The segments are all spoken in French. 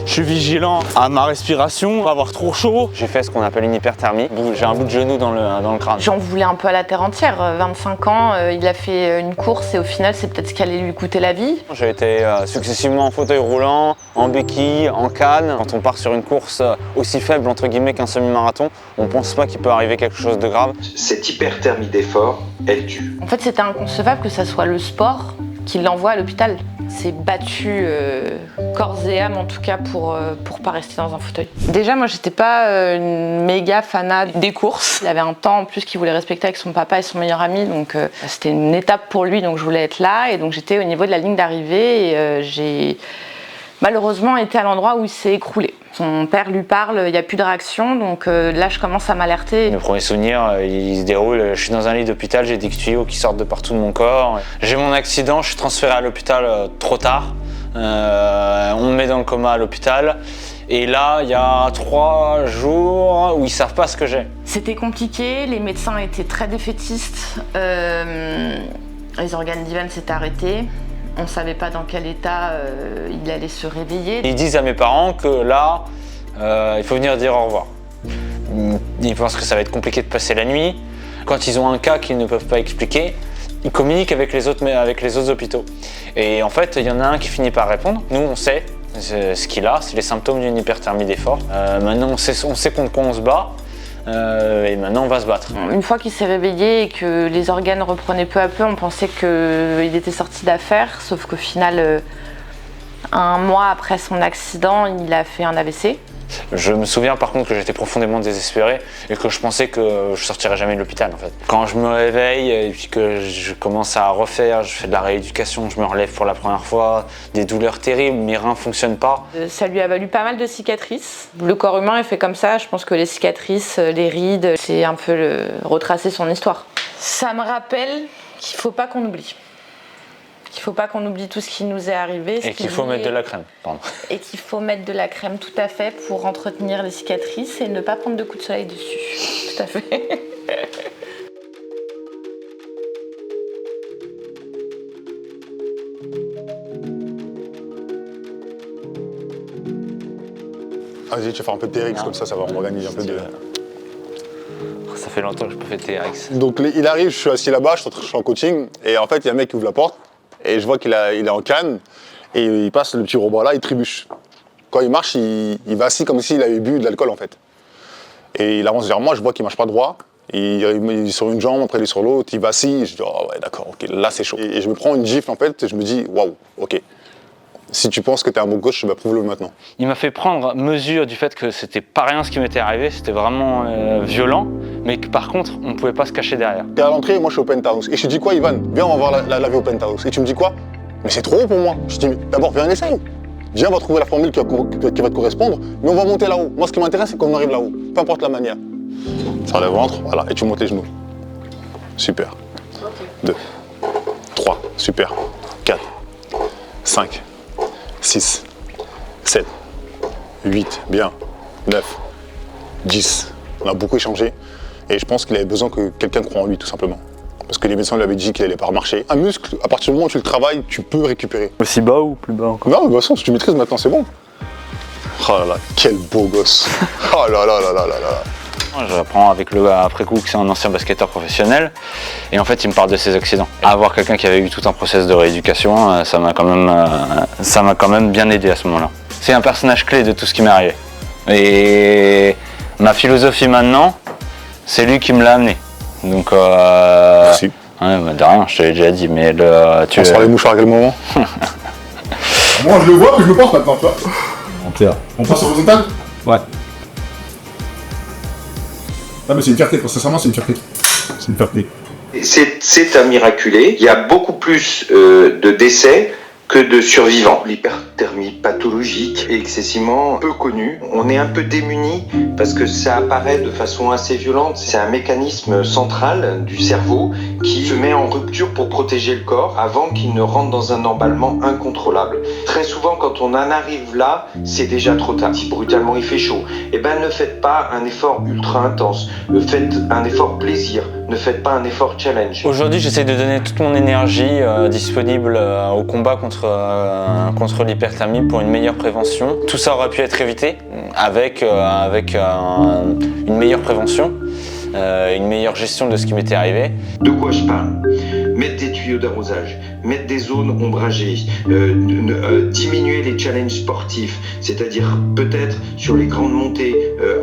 Je suis vigilant à ma respiration, pas avoir trop chaud. J'ai fait ce qu'on appelle une hyperthermie. J'ai un bout de genou dans le crâne. J'en voulais un peu à la terre entière. 25 ans, il a fait une course et au final, c'est peut-être ce qui allait lui coûter la vie. J'ai été successivement en fauteuil roulant, en béquille, en canne. Quand on part sur une course aussi faible entre guillemets qu'un semi-marathon, on pense pas qu'il peut arriver quelque chose de grave. Cette hyperthermie d'effort, elle tue. En fait, c'était inconcevable que ça soit le sport qui l'envoie à l'hôpital. C'est battu corps et âme en tout cas pour pas rester dans un fauteuil. Déjà, moi, j'étais pas une méga fanat des courses. Il avait un temps en plus qu'il voulait respecter avec son papa et son meilleur ami, donc c'était une étape pour lui, donc je voulais être là. Et donc j'étais au niveau de la ligne d'arrivée et j'ai malheureusement été à l'endroit où il s'est écroulé. Son père lui parle, il n'y a plus de réaction, donc là je commence à m'alerter. Le premier souvenir, il se déroule, je suis dans un lit d'hôpital, j'ai des tuyaux qui sortent de partout de mon corps. J'ai mon accident, je suis transféré à l'hôpital trop tard. On me met dans le coma à l'hôpital. Et là, il y a 3 jours où ils ne savent pas ce que j'ai. C'était compliqué, les médecins étaient très défaitistes. Les organes d'Ivan s'étaient arrêtés. On ne savait pas dans quel état il allait se réveiller. Ils disent à mes parents que là, il faut venir dire au revoir. Ils pensent que ça va être compliqué de passer la nuit. Quand ils ont un cas qu'ils ne peuvent pas expliquer, ils communiquent avec les autres hôpitaux. Et en fait, il y en a un qui finit par répondre. Nous, on sait ce qu'il a, c'est les symptômes d'une hyperthermie d'effort. Maintenant, on sait contre quoi on se bat. Et maintenant on va se battre. Une fois qu'il s'est réveillé et que les organes reprenaient peu à peu, on pensait qu'il était sorti d'affaire, sauf qu'au final, 1 mois après son accident, il a fait un AVC. Je me souviens par contre que j'étais profondément désespéré et que je pensais que je sortirais jamais de l'hôpital en fait. Quand je me réveille et puis que je commence à refaire, je fais de la rééducation, je me relève pour la première fois, des douleurs terribles, mes reins ne fonctionnent pas. Ça lui a valu pas mal de cicatrices. Le corps humain est fait comme ça, je pense que les cicatrices, les rides, c'est un peu retracer son histoire. Ça me rappelle qu'il ne faut pas qu'on oublie. Qu'il ne faut pas qu'on oublie tout ce qui nous est arrivé. Et qu'il faut mettre de la crème, pardon. Et qu'il faut mettre de la crème, tout à fait, pour entretenir les cicatrices et ne pas prendre de coups de soleil dessus. Tout à fait. Vas-y, tu vas faire un peu de TRX, comme ça va organiser un peu de... Ça fait longtemps que je peux faire TRX. Donc il arrive, je suis assis là-bas, je suis en coaching, et en fait, il y a un mec qui ouvre la porte, et je vois qu'il est en canne, et il passe le petit robot là, il trébuche. Quand il marche, il va assis comme s'il avait bu de l'alcool en fait. Et il avance vers moi, je vois qu'il marche pas droit, il est sur une jambe, après il est sur l'autre, il va assis, et je dis oh ouais d'accord, ok, là c'est chaud. Et je me prends une gifle en fait, et je me dis waouh, ok. Si tu penses que t'es un bon coach, bah prouve-le maintenant. Il m'a fait prendre mesure du fait que c'était pas rien ce qui m'était arrivé, c'était vraiment violent, mais que par contre, on ne pouvait pas se cacher derrière. T'es à l'entrée, moi je suis au penthouse. Et je te dis quoi, Ivan? Viens, on va voir la vie au penthouse. Et tu me dis quoi? Mais c'est trop haut pour moi. Je te dis, d'abord, viens, essaye. Viens, on va trouver la formule qui va te correspondre, mais on va monter là-haut. Moi, ce qui m'intéresse, c'est qu'on arrive là-haut, peu importe la manière. Ça le ventre, voilà, et tu montes les genoux. Super. 2, 3, super. 4, 5, 6, 7, 8, bien, 9, 10. On a beaucoup échangé et je pense qu'il avait besoin que quelqu'un croie en lui tout simplement. Parce que les médecins lui avaient dit qu'il n'allait pas remarcher. Un muscle, à partir du moment où tu le travailles, tu peux récupérer. Aussi bas ou plus bas encore? Non, mais de toute façon, si tu maîtrises maintenant, c'est bon. Oh là là, quel beau gosse. Oh là là là là là là. J'apprends avec le gars après coup que c'est un ancien basketteur professionnel et en fait il me parle de ses accidents. Avoir quelqu'un qui avait eu tout un process de rééducation, ça m'a quand même bien aidé à ce moment-là. C'est un personnage clé de tout ce qui m'est arrivé. Et ma philosophie maintenant, c'est lui qui me l'a amené. Donc merci. Ouais, bah de rien, je t'avais déjà dit, mais tu sera les mouchoirs à quel moment? Moi je le vois, mais je le porte maintenant, tu vois. On passe au horizontal? Ouais. Ah mais c'est une fierté, sincèrement c'est une fierté. C'est une fierté. C'est un miraculé. Il y a beaucoup plus de décès que de survivants. L'hyperthermie pathologique est excessivement peu connue. On est un peu démunis parce que ça apparaît de façon assez violente. C'est un mécanisme central du cerveau qui se met en rupture pour protéger le corps avant qu'il ne rentre dans un emballement incontrôlable. Très souvent, quand on en arrive là, c'est déjà trop tard. Si brutalement il fait chaud, eh ben ne faites pas un effort ultra intense. Faites un effort plaisir. Ne faites pas un effort challenge. Aujourd'hui, j'essaie de donner toute mon énergie disponible au combat contre l'hyperthermie pour une meilleure prévention. Tout ça aurait pu être évité avec une meilleure prévention, une meilleure gestion de ce qui m'était arrivé. De quoi je parle? Mettre des tuyaux d'arrosage, mettre des zones ombragées, diminuer les challenges sportifs, c'est-à-dire peut-être sur les grandes montées,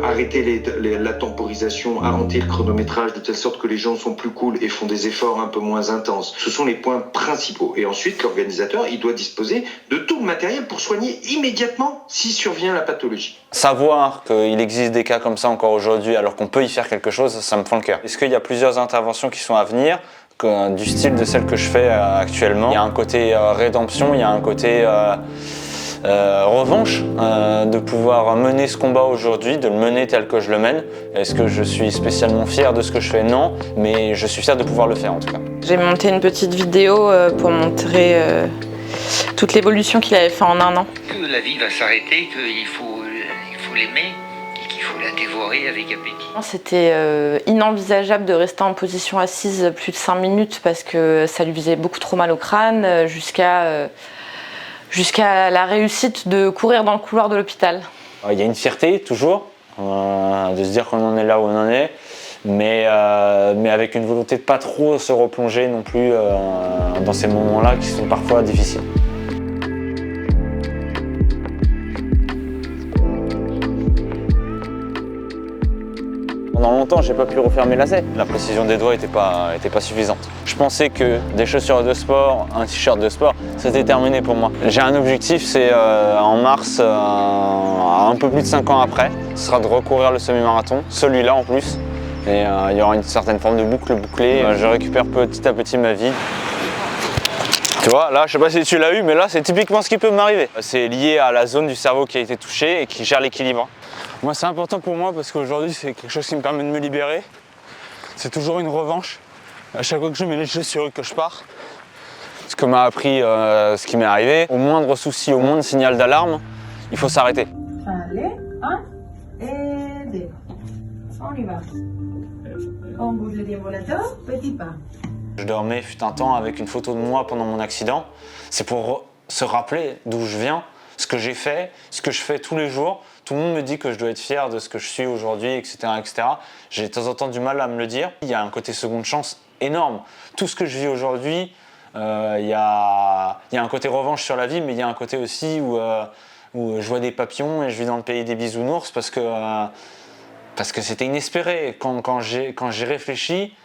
arrêter la temporisation, arrêter le chronométrage de telle sorte que les gens sont plus cool et font des efforts un peu moins intenses. Ce sont les points principaux. Et ensuite, l'organisateur, il doit disposer de tout le matériel pour soigner immédiatement si survient la pathologie. Savoir qu'il existe des cas comme ça encore aujourd'hui alors qu'on peut y faire quelque chose, ça me fend le cœur. Est-ce qu'il y a plusieurs interventions qui sont à venir du style de celle que je fais actuellement? Il y a un côté rédemption, il y a un côté revanche de pouvoir mener ce combat aujourd'hui, de le mener tel que je le mène. Est-ce que je suis spécialement fier de ce que je fais? Non, mais je suis fier de pouvoir le faire en tout cas. J'ai monté une petite vidéo pour montrer toute l'évolution qu'il avait fait en 1 an. Que la vie va s'arrêter, qu'il faut l'aimer et qu'il faut la dévorer avec appétit. C'était inenvisageable de rester en position assise plus de 5 minutes parce que ça lui faisait beaucoup trop mal au crâne jusqu'à la réussite de courir dans le couloir de l'hôpital. Il y a une fierté toujours de se dire qu'on en est là où on en est, mais avec une volonté de pas trop se replonger non plus dans ces moments-là qui sont parfois difficiles. Pendant longtemps, j'ai pas pu refaire mes lacets. La précision des doigts était pas suffisante. Je pensais que des chaussures de sport, un t-shirt de sport, c'était terminé pour moi. J'ai un objectif, c'est en mars, un peu plus de 5 ans après, ce sera de recourir le semi-marathon, celui-là en plus. Et il y aura une certaine forme de boucle bouclée. Je récupère petit à petit ma vie. Tu vois, là, je sais pas si tu l'as eu, mais là, c'est typiquement ce qui peut m'arriver. C'est lié à la zone du cerveau qui a été touchée et qui gère l'équilibre. Moi, c'est important pour moi parce qu'aujourd'hui, c'est quelque chose qui me permet de me libérer. C'est toujours une revanche. À chaque fois que je mets les chaussures et que je pars, ce que m'a appris ce qui m'est arrivé, au moindre souci, au moindre signal d'alarme, il faut s'arrêter. Allez, 1 et 2. On y va. On bouge le déambulateur, petit pas. Je dormais fut un temps avec une photo de moi pendant mon accident. C'est pour se rappeler d'où je viens, ce que j'ai fait, ce que je fais tous les jours. Tout le monde me dit que je dois être fier de ce que je suis aujourd'hui, etc., etc. J'ai de temps en temps du mal à me le dire. Il y a un côté seconde chance énorme. Tout ce que je vis aujourd'hui, il y a un côté revanche sur la vie, mais il y a un côté aussi où je vois des papillons et je vis dans le pays des bisounours parce que c'était inespéré. Quand j'ai réfléchi,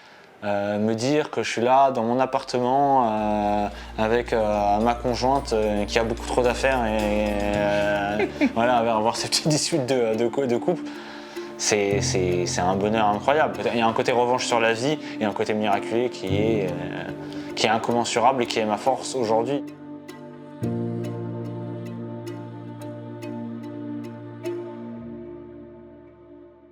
me dire que je suis là dans mon appartement avec ma conjointe qui a beaucoup trop d'affaires et voilà, avoir ces petites disputes de couple, c'est un bonheur incroyable. Il y a un côté revanche sur la vie et un côté miraculé qui est incommensurable et qui est ma force aujourd'hui.